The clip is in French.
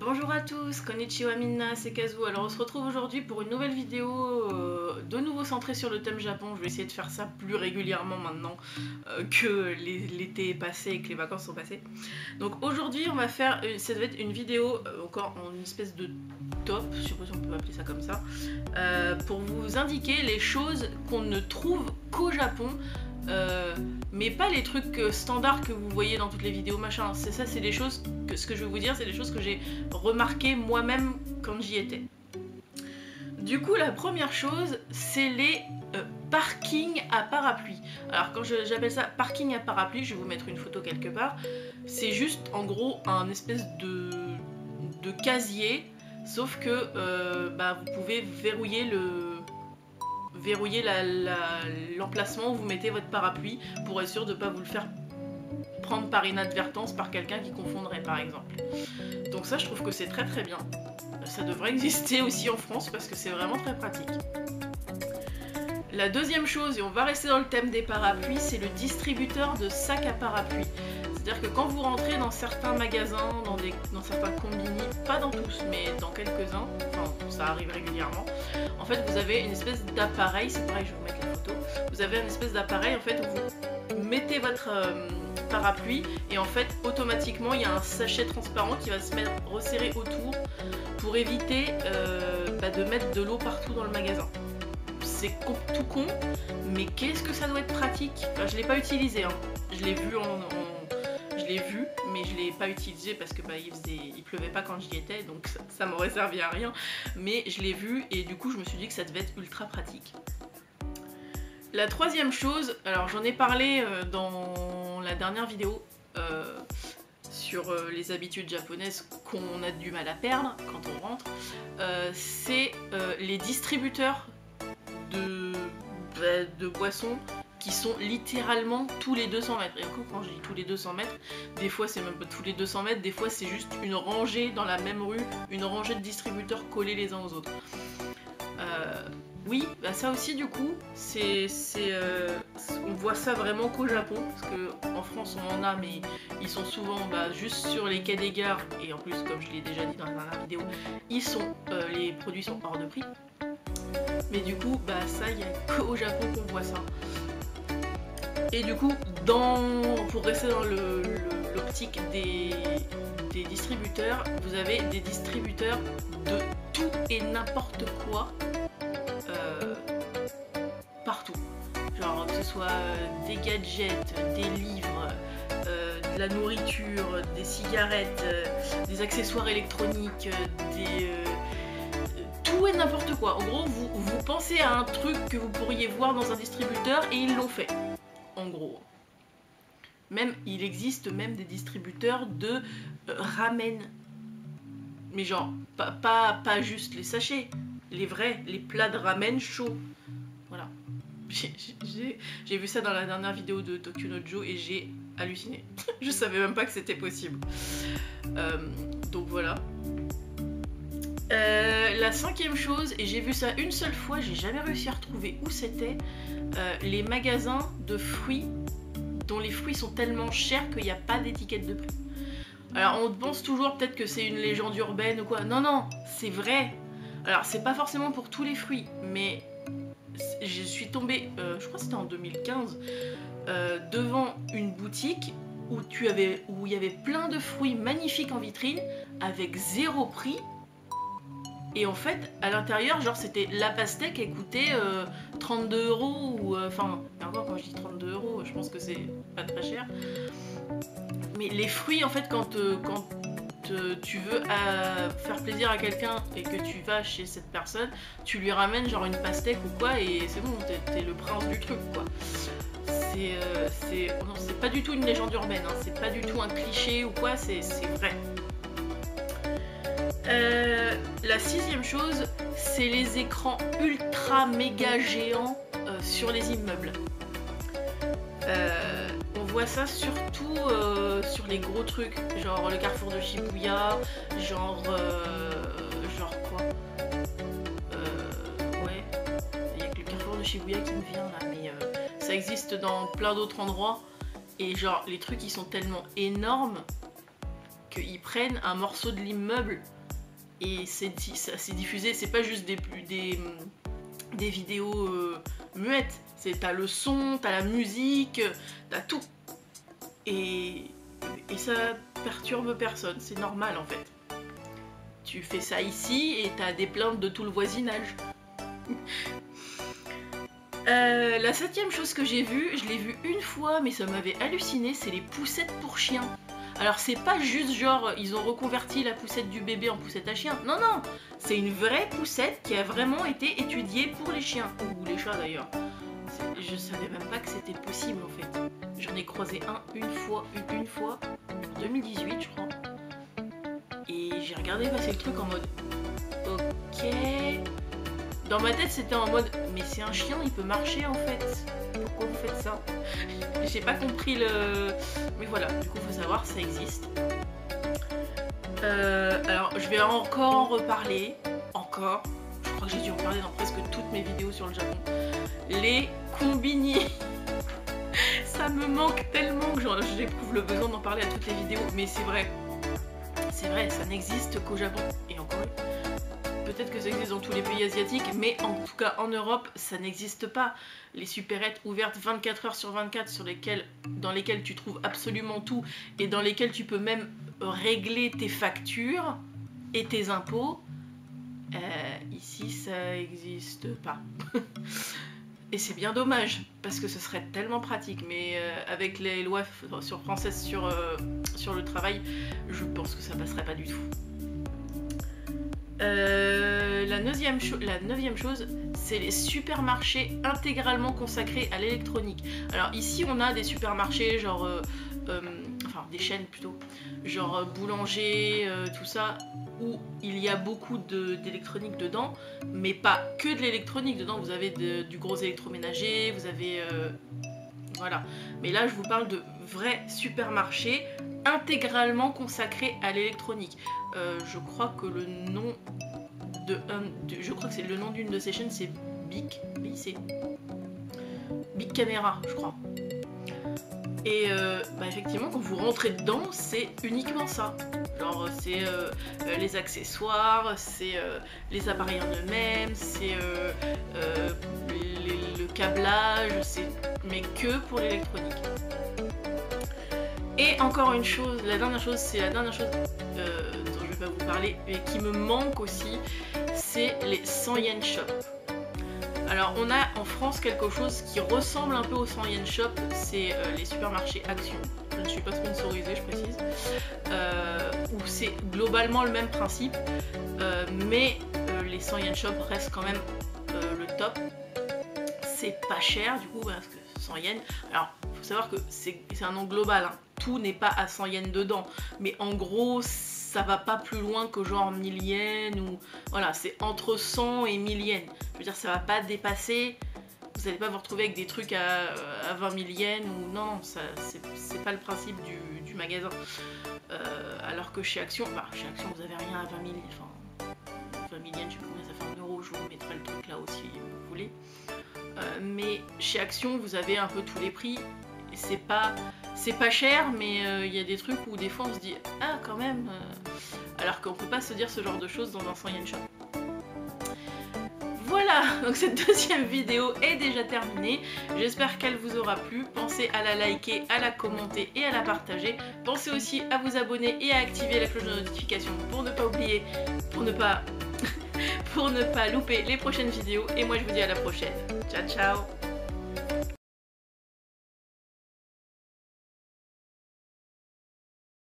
Bonjour à tous, konnichiwa minna, c'est Kazu. Alors on se retrouve aujourd'hui pour une nouvelle vidéo de nouveau centrée sur le thème Japon. Je vais essayer de faire ça plus régulièrement maintenant que l'été est passé et que les vacances sont passées. Donc aujourd'hui on va faire, ça va être une vidéo encore en une espèce de top, je sais pas si on peut appeler ça comme ça, pour vous indiquer les choses qu'on ne trouve qu'au Japon. Mais pas les trucs standards que vous voyez dans toutes les vidéos machin, c'est ça, c'est des choses que ce que je vais vous dire, c'est des choses que j'ai remarquées moi-même quand j'y étais. Du coup, la première chose, c'est les parkings à parapluie. Alors quand j'appelle ça parking à parapluie, je vais vous mettre une photo quelque part, c'est juste en gros un espèce de casier, sauf que vous pouvez verrouiller l'emplacement où vous mettez votre parapluie pour être sûr de ne pas vous le faire prendre par inadvertance par quelqu'un qui confondrait par exemple. Donc ça je trouve que c'est très très bien. Ça devrait exister aussi en France parce que c'est vraiment très pratique. La deuxième chose, et on va rester dans le thème des parapluies, c'est le distributeur de sacs à parapluie. C'est-à-dire que quand vous rentrez dans certains magasins, dans certains combini, pas dans tous, mais dans quelques-uns, enfin ça arrive régulièrement, en fait vous avez une espèce d'appareil, c'est pareil, je vais vous mettre la photo, vous avez une espèce d'appareil en fait où vous mettez votre parapluie et en fait automatiquement il y a un sachet transparent qui va se resserrer autour pour éviter de mettre de l'eau partout dans le magasin. C'est tout con, mais qu'est-ce que ça doit être pratique. Enfin, je l'ai pas utilisé, hein. Je l'ai vu mais je l'ai pas utilisé parce que il pleuvait pas quand j'y étais, donc ça m'aurait servi à rien. Mais je l'ai vu et du coup je me suis dit que ça devait être ultra pratique. La troisième chose, alors j'en ai parlé dans la dernière vidéo sur les habitudes japonaises qu'on a du mal à perdre quand on rentre, c'est les distributeurs de boissons qui sont littéralement tous les 200 mètres. Et encore quand je dis tous les 200 mètres, des fois c'est même pas tous les 200 mètres, des fois c'est juste une rangée dans la même rue, une rangée de distributeurs collés les uns aux autres. Oui, ça aussi du coup, on voit ça vraiment qu'au Japon, parce qu'en France on en a, mais ils sont souvent juste sur les quais des gares, et en plus comme je l'ai déjà dit dans la dernière vidéo, les produits sont hors de prix. Mais du coup, ça, il n'y a qu'au Japon qu'on voit ça. Et du coup, pour rester dans l'optique des distributeurs, vous avez des distributeurs de tout et n'importe quoi partout. Genre que ce soit des gadgets, des livres, de la nourriture, des cigarettes, des accessoires électroniques, tout et n'importe quoi. En gros, vous pensez à un truc que vous pourriez voir dans un distributeur et ils l'ont fait. En gros. Il existe même des distributeurs de ramen. Mais genre, pas juste les sachets. Les vrais, les plats de ramen chauds. Voilà. J'ai vu ça dans la dernière vidéo de Tokyo no Jo et j'ai halluciné. Je savais même pas que c'était possible. Donc voilà. La cinquième chose, et j'ai vu ça une seule fois, j'ai jamais réussi à retrouver où c'était, les magasins de fruits dont les fruits sont tellement chers qu'il n'y a pas d'étiquette de prix. Alors on pense toujours peut-être que c'est une légende urbaine ou quoi, non, c'est vrai. Alors c'est pas forcément pour tous les fruits, mais je suis tombée, je crois que c'était en 2015, devant une boutique où il y avait plein de fruits magnifiques en vitrine avec 0 prix. Et en fait, à l'intérieur, genre c'était la pastèque qui coûtait 32 € ou enfin, encore quand je dis 32 €, je pense que c'est pas très cher. Mais les fruits, en fait, quand tu veux faire plaisir à quelqu'un et que tu vas chez cette personne, tu lui ramènes genre une pastèque ou quoi et c'est bon, t'es le prince du truc quoi. C'est pas du tout une légende urbaine, hein, c'est pas du tout un cliché ou quoi, c'est vrai. La sixième chose, c'est les écrans ultra méga géants sur les immeubles. On voit ça surtout sur les gros trucs, genre le carrefour de Shibuya, genre quoi ouais, il y a que le carrefour de Shibuya qui me vient là, mais ça existe dans plein d'autres endroits, et genre les trucs ils sont tellement énormes qu'ils prennent un morceau de l'immeuble et c'est diffusé, c'est pas juste des vidéos muettes, t'as le son, t'as la musique, t'as tout. Et ça perturbe personne, c'est normal en fait. Tu fais ça ici et t'as des plaintes de tout le voisinage. La 7e chose que j'ai vue, je l'ai vue une fois mais ça m'avait halluciné, c'est les poussettes pour chiens. Alors c'est pas juste genre ils ont reconverti la poussette du bébé en poussette à chien, non non, c'est une vraie poussette qui a vraiment été étudiée pour les chiens, ou les chats d'ailleurs. Je savais même pas que c'était possible en fait. J'en ai croisé une fois en 2018 je crois. Et j'ai regardé passer le truc en mode ok. Dans ma tête c'était en mode mais c'est un chien, il peut marcher en fait. Pourquoi vous faites ça? J'ai pas compris le... Mais voilà, du coup faut savoir, ça existe. Alors je vais encore en reparler. Encore. Je crois que j'ai dû en parler dans presque toutes mes vidéos sur le Japon. Les combini. Ça me manque tellement que j'éprouve le besoin d'en parler à toutes les vidéos. Mais c'est vrai. C'est vrai, ça n'existe qu'au Japon. Et encore peut-être que ça existe dans tous les pays asiatiques, mais en tout cas en Europe, ça n'existe pas. Les supérettes ouvertes 24 heures sur 24 dans lesquelles tu trouves absolument tout et dans lesquelles tu peux même régler tes factures et tes impôts, ici ça n'existe pas. Et c'est bien dommage, parce que ce serait tellement pratique, mais avec les lois françaises sur le travail, je pense que ça passerait pas du tout. La 9e chose, c'est les supermarchés intégralement consacrés à l'électronique. Alors ici on a des supermarchés genre, enfin des chaînes plutôt, genre boulanger, tout ça, où il y a beaucoup d'électronique dedans, mais pas que de l'électronique dedans, vous avez du gros électroménager, vous avez... voilà. Mais là je vous parle de vrais supermarchés intégralement consacrés à l'électronique. Je crois que le nom je crois que c'est le nom d'une de ces chaînes, c'est Bic Camera, je crois. Et effectivement, quand vous rentrez dedans, c'est uniquement ça. Genre, c'est les accessoires, c'est les appareils en eux-mêmes, c'est le câblage, mais que pour l'électronique. Et encore une chose, la dernière chose dont je vais pas vous parler, et qui me manque aussi, c'est les 100 yen shop. Alors on a en France quelque chose qui ressemble un peu aux 100 yen shop, c'est les supermarchés Action. Je ne suis pas sponsorisée, je précise. Où c'est globalement le même principe, mais les 100 yen shop restent quand même le top. C'est pas cher du coup, parce que 100 yens. Alors il faut savoir que c'est un nom global, hein. Tout n'est pas à 100 yens dedans, mais en gros ça va pas plus loin que genre 1000 yens ou voilà, c'est entre 100 et 1000 yens. Je veux dire, ça va pas dépasser, vous n'allez pas vous retrouver avec des trucs à 20 000 yens ou non, c'est pas le principe du magasin. Alors que chez Action, vous avez rien à 20 000, enfin 20 000 yens, je sais pas combien ça fait en euros, je vous mettrai le truc là aussi si vous voulez. Mais chez Action, vous avez un peu tous les prix. C'est pas cher, mais il y a des trucs où des fois on se dit ah quand même, alors qu'on peut pas se dire ce genre de choses dans un 100 yen shop. Voilà, donc cette deuxième vidéo est déjà terminée. J'espère qu'elle vous aura plu. Pensez à la liker, à la commenter et à la partager. Pensez aussi à vous abonner et à activer la cloche de notification pour ne pas oublier, pour ne pas louper les prochaines vidéos. Et moi je vous dis à la prochaine. Ciao ciao.